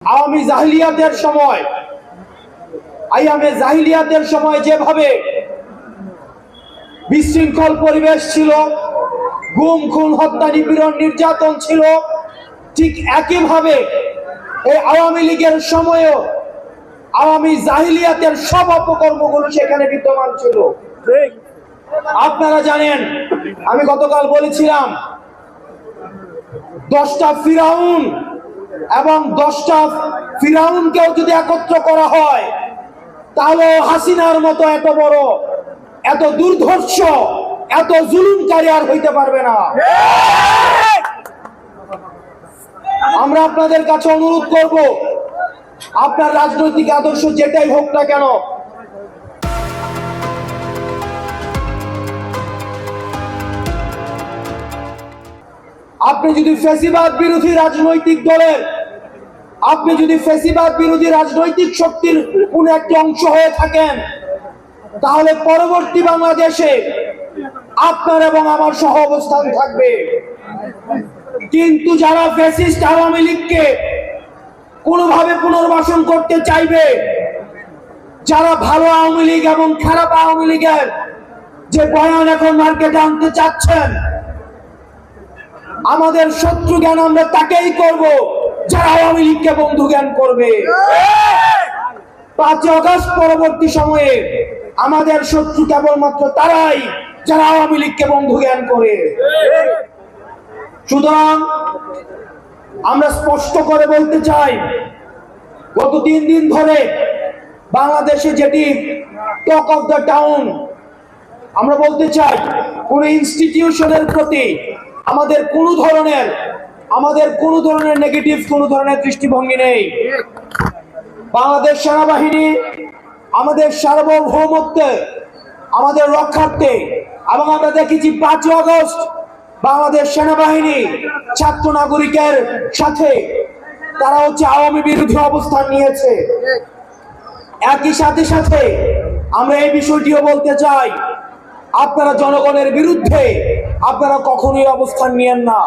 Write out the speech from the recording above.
আওয়ামী জাহিলিয়াতের সময় আইয়ামে জাহিলিয়াতের সময় যেভাবে বিশৃঙ্খল পরিবেশ ছিল, গুম খুন হত্যা নিপীড়ন নির্যাতন ছিল, ঠিক একইভাবে এই আওয়ামী লীগের সময়ও আওয়ামী জাহিলিয়াতের সব অপকর্মগুলো সেখানে বিদ্যমান ছিল। আপনারা জানেন, আমি গতকাল বলেছিলাম 10টা ফিরাউন এবং 10টা ফিরাউনকেও যদি একত্র করা হয় তাহলে হাসিনার মতো এত বড়, এত দুর্ধর্ষ, এত জুলুমকারী আর হইতে পারবে না। আমরা আপনাদের কাছে অনুরোধ করব, আপনার রাজনৈতিক আদর্শ যেটাই হোক না কেন, আপনি যদি ফ্যাসিবাদ বিরোধী রাজনৈতিক দলের, আপনি যদি ফ্যাসিবাদ বিরোধী রাজনৈতিক শক্তির কোন একটি অংশ হয়ে থাকেন, তাহলে পরবর্তী বাংলাদেশে আপনার এবং আমার সহ অবস্থান থাকবে। কিন্তু যারা ফ্যাসিস্ট আওয়ামী লীগকে কোনোভাবে পুনর্বাসন করতে চাইবে, যারা ভালো আওয়ামী লীগ এবং খারাপ আওয়ামী লীগের যে বয়ান এখন মার্কেটে আনতে চাচ্ছেন, আমাদের শত্রু জ্ঞান আমরা তাকেই করব যারা আওয়ামী লীগকে বন্ধু জ্ঞান করবে। 5 আগস্ট পরবর্তী সময়ে আমাদের শত্রু কেবলমাত্র তারাই যারা আওয়ামী লীগকে বন্ধু জ্ঞান করে। সুতরাং আমরা স্পষ্ট করে বলতে চাই, গত 3 দিন ধরে বাংলাদেশে যেটি টক অফ দ্য টাউন, আমরা বলতে চাই কোন ইনস্টিটিউশনের প্রতি আমাদের কোনো ধরনের নেগেটিভ কোনো ধরনের দৃষ্টিভঙ্গি নেই। বাংলাদেশ সেনাবাহিনী আমাদের সার্বভৌমত্বে, আমাদের রক্ষার্থে, এবং আমরা দেখেছি 5 আগস্ট বাংলাদেশ সেনাবাহিনী ছাত্র নাগরিকের সাথে তারা আওয়ামী বিরোধী অবস্থান নিয়েছে। একই সাথে আমরা এই বিষয়টিও বলতে চাই, আপনারা জনগণের বিরুদ্ধে আপনারা কখনোই অবস্থান নিয়েন না।